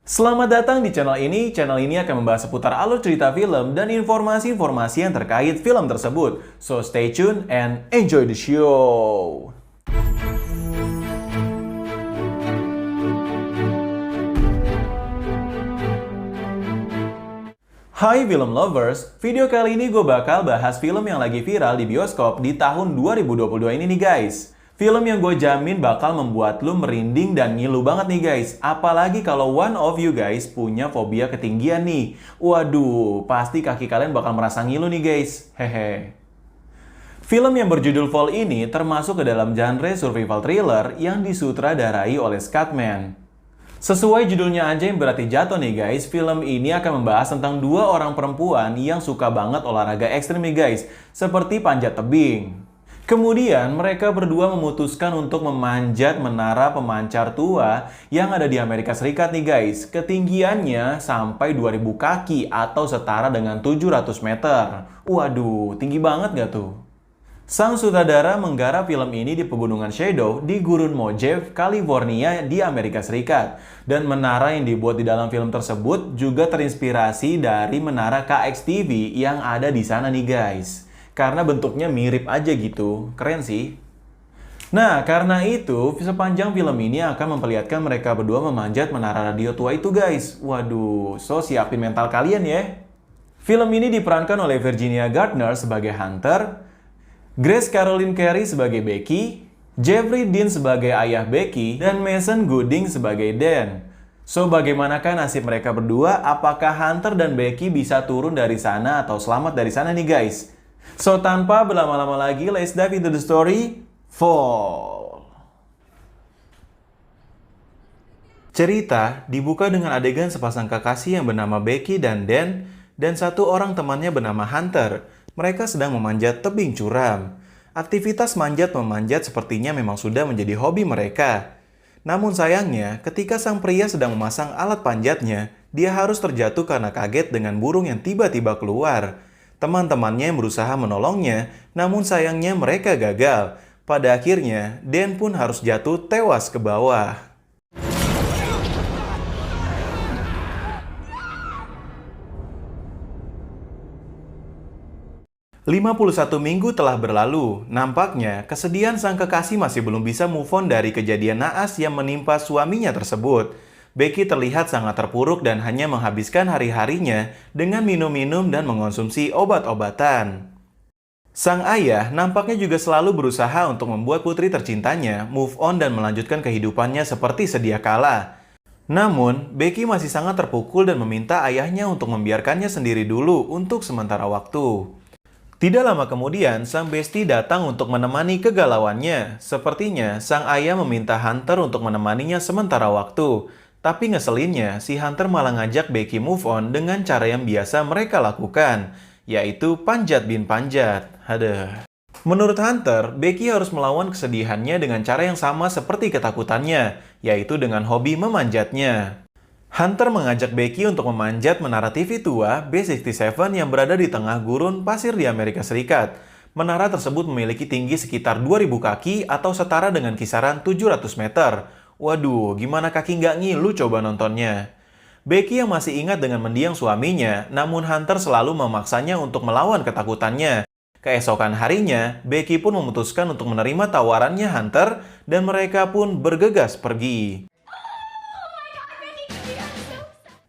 Selamat datang di channel ini. Channel ini akan membahas seputar alur cerita film dan informasi-informasi yang terkait film tersebut. So stay tuned and enjoy the show. Hai film lovers, video kali ini gue bakal bahas film yang lagi viral di bioskop di tahun 2022 ini nih guys. Film yang gue jamin bakal membuat lu merinding dan ngilu banget nih guys. Apalagi kalau one of you guys punya fobia ketinggian nih. Waduh, pasti kaki kalian bakal merasa ngilu nih guys. Hehe. Film yang berjudul Fall ini termasuk ke dalam genre survival thriller yang disutradarai oleh Scatman. Sesuai judulnya aja yang berarti jatuh nih guys, film ini akan membahas tentang dua orang perempuan yang suka banget olahraga ekstrim nih guys, seperti panjat tebing. Kemudian mereka berdua memutuskan untuk memanjat menara pemancar tua yang ada di Amerika Serikat nih guys. Ketinggiannya sampai 2000 kaki atau setara dengan 700 meter. Waduh, tinggi banget gak tuh? Sang sutradara menggarap film ini di Pegunungan Shadow di Gurun Mojave, California di Amerika Serikat. Dan menara yang dibuat di dalam film tersebut juga terinspirasi dari menara KXTV yang ada di sana nih guys. Karena bentuknya mirip aja gitu, keren sih. Nah, karena itu sepanjang film ini akan memperlihatkan mereka berdua memanjat menara radio tua itu guys. Waduh, so siapin mental kalian ya. Film ini diperankan oleh Virginia Gardner sebagai Hunter, Grace Caroline Carey sebagai Becky, Jeffrey Dean sebagai ayah Becky, dan Mason Gooding sebagai Dan. So, bagaimanakah nasib mereka berdua? Apakah Hunter dan Becky bisa turun dari sana atau selamat dari sana nih guys? So, tanpa berlama-lama lagi, let's dive into the story, Fall. Cerita dibuka dengan adegan sepasang kekasih yang bernama Becky dan Dan satu orang temannya bernama Hunter. Mereka sedang memanjat tebing curam. Aktivitas manjat-memanjat sepertinya memang sudah menjadi hobi mereka. Namun sayangnya, ketika sang pria sedang memasang alat panjatnya, dia harus terjatuh karena kaget dengan burung yang tiba-tiba keluar. Teman-temannya berusaha menolongnya, namun sayangnya mereka gagal. Pada akhirnya, Dan pun harus jatuh tewas ke bawah. 51 minggu telah berlalu. Nampaknya, kesedihan sang kekasih masih belum bisa move on dari kejadian naas yang menimpa suaminya tersebut. Becky terlihat sangat terpuruk dan hanya menghabiskan hari-harinya dengan minum-minum dan mengonsumsi obat-obatan. Sang ayah nampaknya juga selalu berusaha untuk membuat putri tercintanya move on dan melanjutkan kehidupannya seperti sedia kala. Namun, Becky masih sangat terpukul dan meminta ayahnya untuk membiarkannya sendiri dulu untuk sementara waktu. Tidak lama kemudian, sang bestie datang untuk menemani kegalauannya. Sepertinya, sang ayah meminta Hunter untuk menemaninya sementara waktu. Tapi ngeselinnya, si Hunter malah ngajak Becky move on dengan cara yang biasa mereka lakukan, yaitu panjat bin panjat. Aduh. Menurut Hunter, Becky harus melawan kesedihannya dengan cara yang sama seperti ketakutannya, yaitu dengan hobi memanjatnya. Hunter mengajak Becky untuk memanjat menara TV tua B67 yang berada di tengah gurun pasir di Amerika Serikat. Menara tersebut memiliki tinggi sekitar 2000 kaki atau setara dengan kisaran 700 meter. Waduh, gimana kaki nggak ngilu coba nontonnya? Becky yang masih ingat dengan mendiang suaminya, namun Hunter selalu memaksanya untuk melawan ketakutannya. Keesokan harinya, Becky pun memutuskan untuk menerima tawarannya Hunter dan mereka pun bergegas pergi.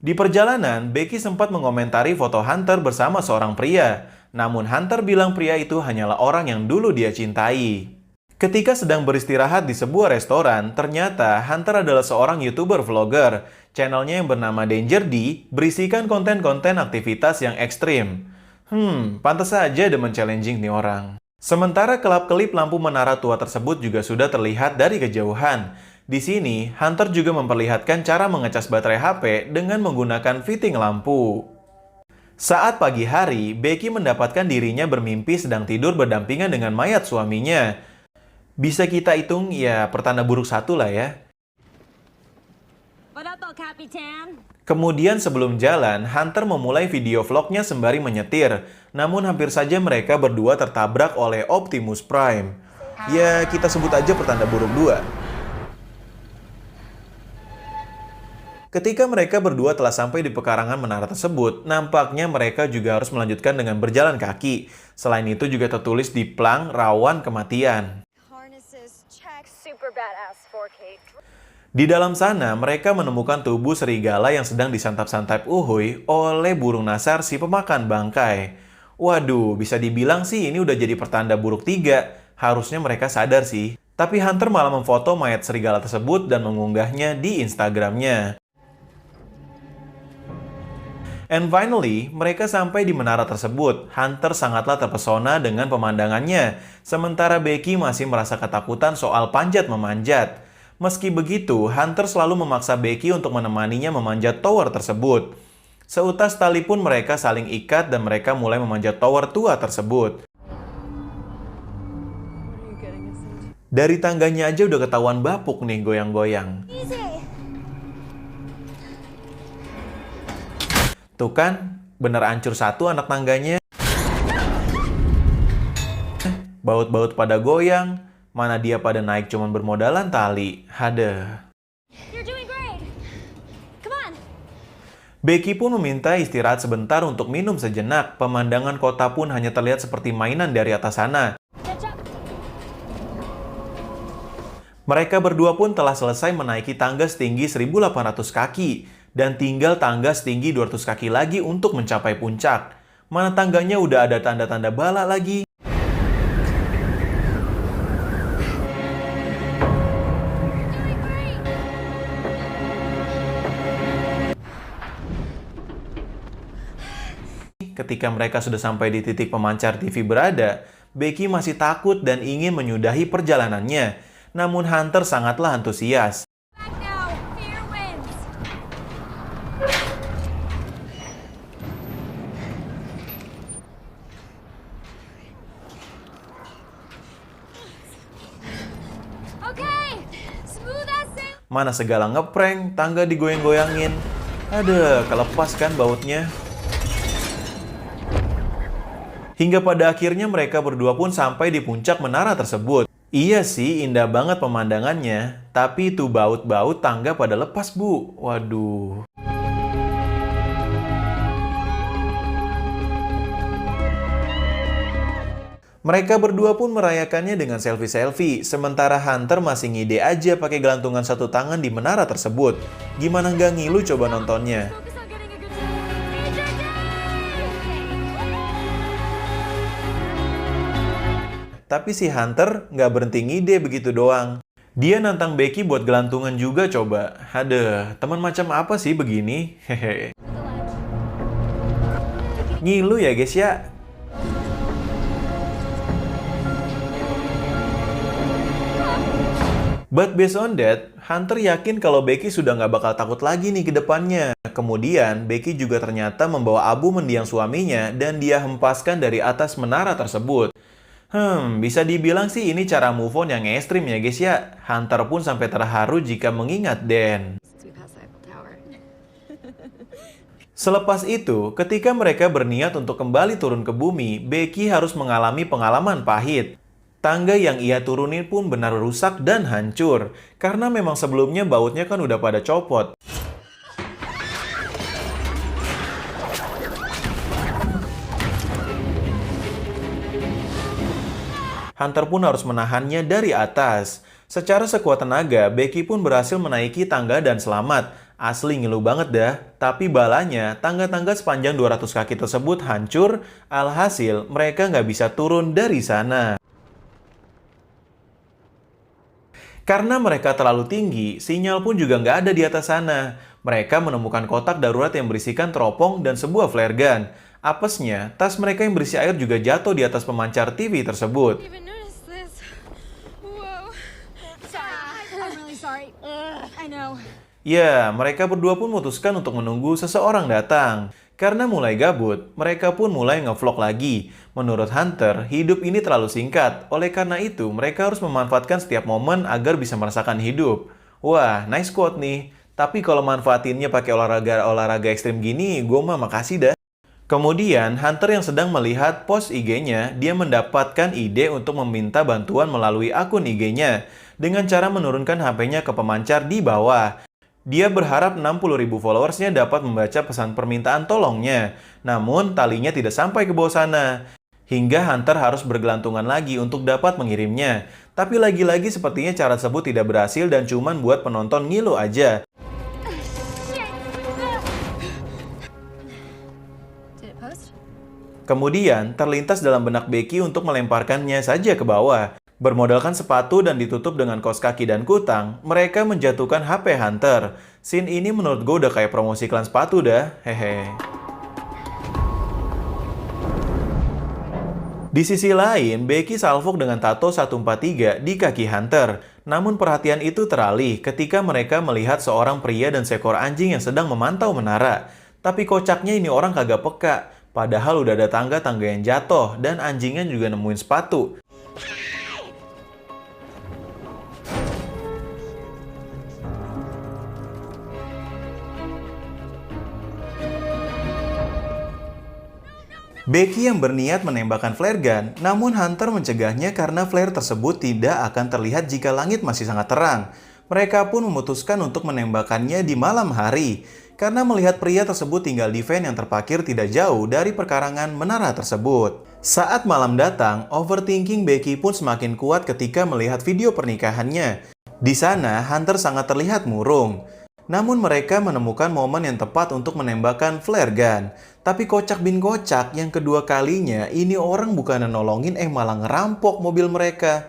Di perjalanan, Becky sempat mengomentari foto Hunter bersama seorang pria. Namun Hunter bilang pria itu hanyalah orang yang dulu dia cintai. Ketika sedang beristirahat di sebuah restoran, ternyata Hunter adalah seorang YouTuber vlogger. Channelnya yang bernama Danger D berisikan konten-konten aktivitas yang ekstrim. Pantas saja demen challenging nih orang. Sementara kelap-kelip lampu menara tua tersebut juga sudah terlihat dari kejauhan. Di sini, Hunter juga memperlihatkan cara mengecas baterai HP dengan menggunakan fitting lampu. Saat pagi hari, Becky mendapatkan dirinya bermimpi sedang tidur berdampingan dengan mayat suaminya. Bisa kita hitung ya pertanda buruk satu lah ya. Kemudian sebelum jalan, Hunter memulai video vlognya sembari menyetir. Namun hampir saja mereka berdua tertabrak oleh Optimus Prime. Ya kita sebut aja pertanda buruk 2. Ketika mereka berdua telah sampai di pekarangan menara tersebut, nampaknya mereka juga harus melanjutkan dengan berjalan kaki. Selain itu juga tertulis di plang rawan kematian. Di dalam sana, mereka menemukan tubuh serigala yang sedang disantap-santap uhuy oleh burung nasar si pemakan bangkai. Waduh, bisa dibilang sih ini udah jadi pertanda buruk 3. Harusnya mereka sadar sih. Tapi Hunter malah memfoto mayat serigala tersebut dan mengunggahnya di Instagramnya. And finally, mereka sampai di menara tersebut. Hunter sangatlah terpesona dengan pemandangannya, sementara Becky masih merasa ketakutan soal panjat-memanjat. Meski begitu, Hunter selalu memaksa Becky untuk menemaninya memanjat tower tersebut. Seutas tali pun mereka saling ikat dan mereka mulai memanjat tower tua tersebut. Dari tangganya aja udah ketahuan bapuk nih goyang-goyang. Tuh kan, bener hancur satu anak tangganya. Baut-baut pada goyang, mana dia pada naik cuman bermodalan tali. Hadeh. Becky pun meminta istirahat sebentar untuk minum sejenak. Pemandangan kota pun hanya terlihat seperti mainan dari atas sana. Mereka berdua pun telah selesai menaiki tangga setinggi 1.800 kaki. Dan tinggal tangga setinggi 200 kaki lagi untuk mencapai puncak. Mana tangganya udah ada tanda-tanda bala lagi. Ketika mereka sudah sampai di titik pemancar TV berada, Becky masih takut dan ingin menyudahi perjalanannya. Namun Hunter sangatlah antusias. Mana segala ngeprank, tangga digoyang-goyangin. Aduh, kelepas kan bautnya. Hingga pada akhirnya mereka berdua pun sampai di puncak menara tersebut. Iya sih, indah banget pemandangannya. Tapi itu baut-baut tangga pada lepas, Bu. Waduh. Mereka berdua pun merayakannya dengan selfie-selfie, sementara Hunter masih ngide aja pakai gelantungan satu tangan di menara tersebut. Gimana nggak ngilu coba nontonnya? Tapi si Hunter nggak berhenti ngide begitu doang. Dia nantang Becky buat gelantungan juga coba. Aduh, teman macam apa sih begini? Hehe. Ngilu ya guys ya. But based on that, Hunter yakin kalau Becky sudah nggak bakal takut lagi nih ke depannya. Kemudian, Becky juga ternyata membawa Abu mendiang suaminya dan dia hempaskan dari atas menara tersebut. Bisa dibilang sih ini cara move on yang ekstrim ya guys ya. Hunter pun sampai terharu jika mengingat Dan. Selepas itu, ketika mereka berniat untuk kembali turun ke bumi, Becky harus mengalami pengalaman pahit. Tangga yang ia turunin pun benar rusak dan hancur, karena memang sebelumnya bautnya kan udah pada copot. Hunter pun harus menahannya dari atas. Secara sekuat tenaga, Becky pun berhasil menaiki tangga dan selamat. Asli ngilu banget dah. Tapi balanya, tangga-tangga sepanjang 200 kaki tersebut hancur, alhasil mereka nggak bisa turun dari sana. Karena mereka terlalu tinggi, sinyal pun juga nggak ada di atas sana. Mereka menemukan kotak darurat yang berisikan teropong dan sebuah flare gun. Apesnya, tas mereka yang berisi air juga jatuh di atas pemancar TV tersebut. Ya, mereka berdua pun memutuskan untuk menunggu seseorang datang. Karena mulai gabut, mereka pun mulai ngevlog lagi. Menurut Hunter, hidup ini terlalu singkat. Oleh karena itu, mereka harus memanfaatkan setiap momen agar bisa merasakan hidup. Wah, nice quote nih. Tapi kalau manfaatinnya pakai olahraga ekstrim gini, gue mah makasih dah. Kemudian, Hunter yang sedang melihat post IG-nya, dia mendapatkan ide untuk meminta bantuan melalui akun IG-nya dengan cara menurunkan HP-nya ke pemancar di bawah. Dia berharap 60.000 followersnya dapat membaca pesan permintaan tolongnya. Namun, talinya tidak sampai ke bawah sana. Hingga Hunter harus bergelantungan lagi untuk dapat mengirimnya. Tapi lagi-lagi sepertinya cara tersebut tidak berhasil dan cuman buat penonton ngilu aja. Kemudian, terlintas dalam benak Becky untuk melemparkannya saja ke bawah. Bermodalkan sepatu dan ditutup dengan kaos kaki dan kutang, mereka menjatuhkan HP Hunter. Scene ini menurut gue udah kayak promosi iklan sepatu dah, hehe. Di sisi lain, Becky salvok dengan tato 143 di kaki Hunter. Namun perhatian itu teralih ketika mereka melihat seorang pria dan seekor anjing yang sedang memantau menara. Tapi kocaknya ini orang kagak peka, padahal udah ada tangga-tangga yang jatuh dan anjingnya juga nemuin sepatu. Becky yang berniat menembakkan flare gun, namun Hunter mencegahnya karena flare tersebut tidak akan terlihat jika langit masih sangat terang. Mereka pun memutuskan untuk menembakkannya di malam hari, karena melihat pria tersebut tinggal di van yang terparkir tidak jauh dari perkarangan menara tersebut. Saat malam datang, overthinking Becky pun semakin kuat ketika melihat video pernikahannya. Di sana, Hunter sangat terlihat murung. Namun mereka menemukan momen yang tepat untuk menembakkan flare gun. Tapi kocak bin kocak, yang kedua kalinya ini orang bukan nolongin malah ngerampok mobil mereka.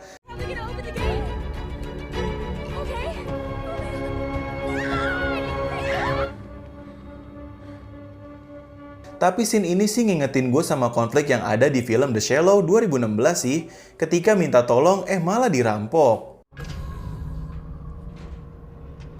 Tapi scene ini sih ngingetin gue sama konflik yang ada di film The Shallow 2016 sih. Ketika minta tolong malah dirampok.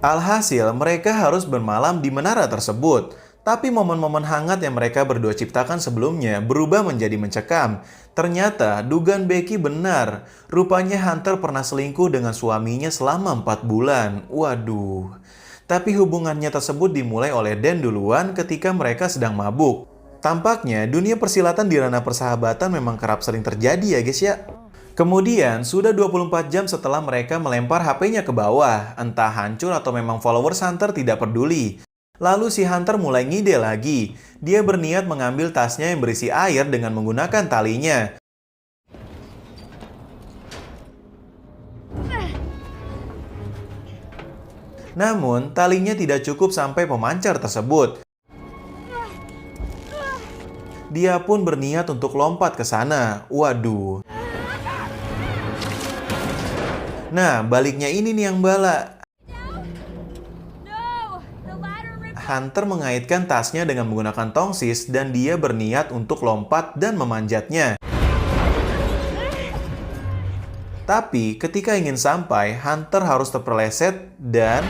Alhasil, mereka harus bermalam di menara tersebut. Tapi momen-momen hangat yang mereka berdua ciptakan sebelumnya berubah menjadi mencekam. Ternyata, dugaan Becky benar. Rupanya Hunter pernah selingkuh dengan suaminya selama 4 bulan. Waduh. Tapi hubungannya tersebut dimulai oleh Dan duluan ketika mereka sedang mabuk. Tampaknya, dunia persilatan di ranah persahabatan memang kerap sering terjadi ya guys ya. Kemudian, sudah 24 jam setelah mereka melempar HP-nya ke bawah, entah hancur atau memang followers Hunter tidak peduli. Lalu si Hunter mulai ngide lagi. Dia berniat mengambil tasnya yang berisi air dengan menggunakan talinya. Namun, talinya tidak cukup sampai pemancar tersebut. Dia pun berniat untuk lompat ke sana. Waduh. Nah, baliknya ini nih yang bala. Hunter mengaitkan tasnya dengan menggunakan tongsis dan dia berniat untuk lompat dan memanjatnya. Tapi ketika ingin sampai, Hunter harus terpeleset dan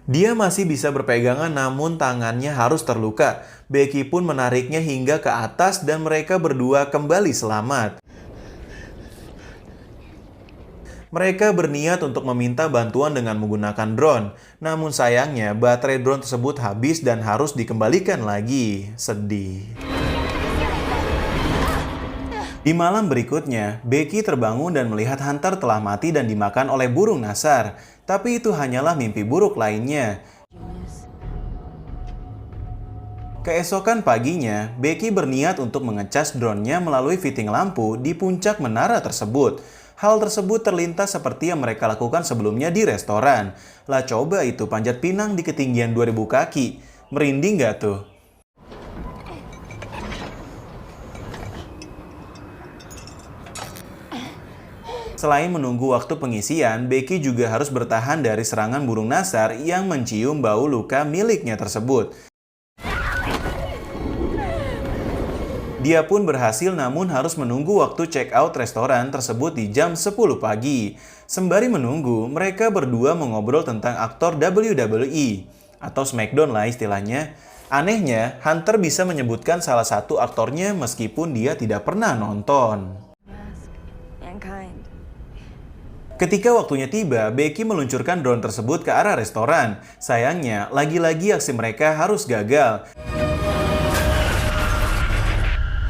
dia masih bisa berpegangan namun tangannya harus terluka. Becky pun menariknya hingga ke atas dan mereka berdua kembali selamat. Mereka berniat untuk meminta bantuan dengan menggunakan drone. Namun sayangnya baterai drone tersebut habis dan harus dikembalikan lagi. Sedih. Di malam berikutnya, Becky terbangun dan melihat Hunter telah mati dan dimakan oleh burung nasar. Tapi itu hanyalah mimpi buruk lainnya. Keesokan paginya, Becky berniat untuk mengecas drone-nya melalui fitting lampu di puncak menara tersebut. Hal tersebut terlintas seperti yang mereka lakukan sebelumnya di restoran. Lah coba itu panjat pinang di ketinggian 2000 kaki. Merinding gak tuh? Selain menunggu waktu pengisian, Becky juga harus bertahan dari serangan burung nasar yang mencium bau luka miliknya tersebut. Dia pun berhasil namun harus menunggu waktu check out restoran tersebut di jam 10 pagi. Sembari menunggu, mereka berdua mengobrol tentang aktor WWE atau SmackDown lah istilahnya. Anehnya, Hunter bisa menyebutkan salah satu aktornya meskipun dia tidak pernah nonton. Ketika waktunya tiba, Becky meluncurkan drone tersebut ke arah restoran. Sayangnya, lagi-lagi aksi mereka harus gagal.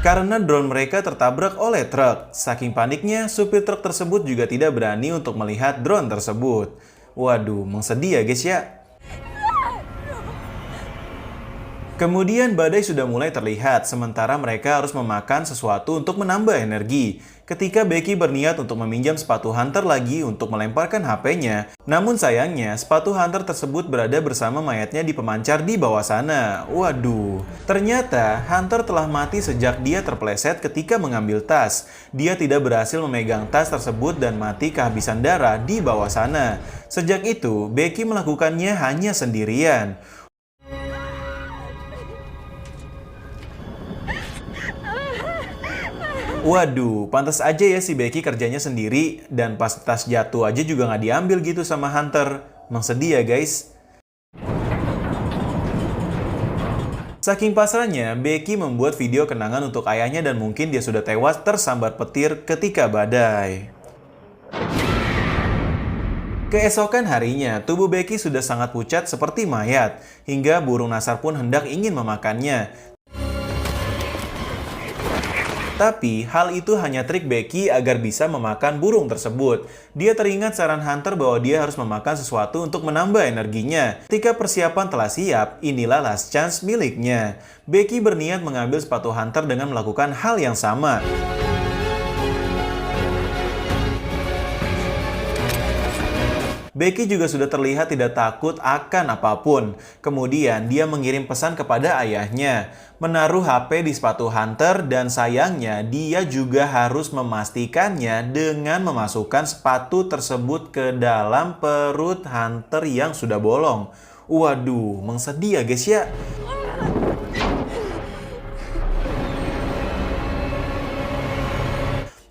Karena drone mereka tertabrak oleh truk. Saking paniknya, supir truk tersebut juga tidak berani untuk melihat drone tersebut. Waduh, emang sedih ya guys ya. Kemudian badai sudah mulai terlihat, sementara mereka harus memakan sesuatu untuk menambah energi. Ketika Becky berniat untuk meminjam sepatu Hunter lagi untuk melemparkan HP-nya, namun sayangnya sepatu Hunter tersebut berada bersama mayatnya di pemancar di bawah sana. Waduh, ternyata Hunter telah mati sejak dia terpleset ketika mengambil tas. Dia tidak berhasil memegang tas tersebut dan mati kehabisan darah di bawah sana. Sejak itu, Becky melakukannya hanya sendirian. Waduh, pantas aja ya si Becky kerjanya sendiri dan pas tas jatuh aja juga nggak diambil gitu sama Hunter. Emang sedih ya guys. Saking pasrahnya, Becky membuat video kenangan untuk ayahnya dan mungkin dia sudah tewas tersambar petir ketika badai. Keesokan harinya, tubuh Becky sudah sangat pucat seperti mayat, hingga burung nasar pun hendak ingin memakannya. Tapi, hal itu hanya trik Becky agar bisa memakan burung tersebut. Dia teringat saran Hunter bahwa dia harus memakan sesuatu untuk menambah energinya. Ketika persiapan telah siap, inilah last chance miliknya. Becky berniat mengambil sepatu Hunter dengan melakukan hal yang sama. Becky juga sudah terlihat tidak takut akan apapun. Kemudian dia mengirim pesan kepada ayahnya, menaruh HP di sepatu Hunter dan sayangnya dia juga harus memastikannya dengan memasukkan sepatu tersebut ke dalam perut Hunter yang sudah bolong. Waduh, sedih ya guys ya.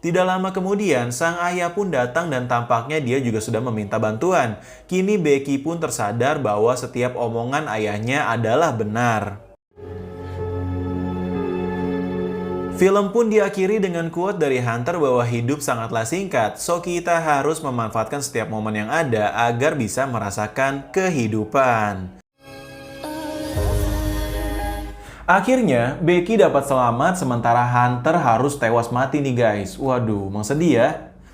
Tidak lama kemudian, sang ayah pun datang dan tampaknya dia juga sudah meminta bantuan. Kini Becky pun tersadar bahwa setiap omongan ayahnya adalah benar. Film pun diakhiri dengan quote dari Hunter bahwa hidup sangatlah singkat, so kita harus memanfaatkan setiap momen yang ada agar bisa merasakan kehidupan. Akhirnya, Becky dapat selamat sementara Hunter harus tewas mati nih guys. Waduh, emang sedih ya.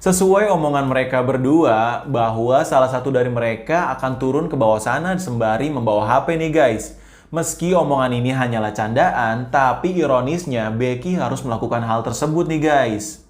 Sesuai omongan mereka berdua, bahwa salah satu dari mereka akan turun ke bawah sana sembari membawa HP nih guys. Meski omongan ini hanyalah candaan, tapi ironisnya Becky harus melakukan hal tersebut nih guys.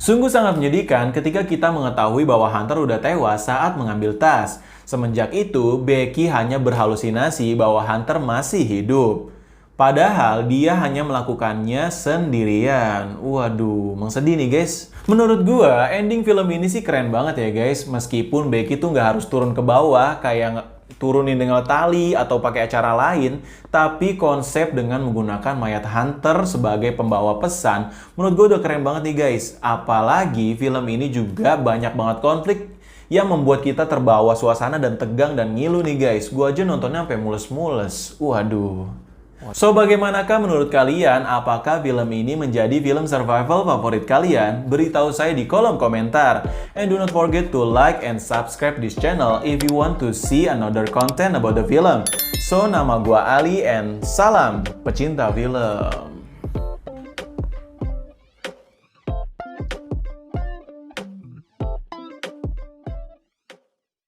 Sungguh sangat menyedihkan ketika kita mengetahui bahwa Hunter udah tewas saat mengambil tas. Semenjak itu, Becky hanya berhalusinasi bahwa Hunter masih hidup. Padahal dia hanya melakukannya sendirian. Waduh, emang sedih nih guys. Menurut gua, ending film ini sih keren banget ya guys. Meskipun Becky tuh nggak harus turun ke bawah, kayak turunin dengan tali atau pakai acara lain. Tapi konsep dengan menggunakan mayat Hunter sebagai pembawa pesan, menurut gua udah keren banget nih guys. Apalagi film ini juga banyak banget konflik yang membuat kita terbawa suasana dan tegang dan ngilu nih guys. Gua aja nontonnya sampai mules-mules. Waduh. So, bagaimanakah menurut kalian? Apakah film ini menjadi film survival favorit kalian? Beritahu saya di kolom komentar. And do not forget to like and subscribe this channel if you want to see another content about the film. So, nama gua Ali and salam pecinta film.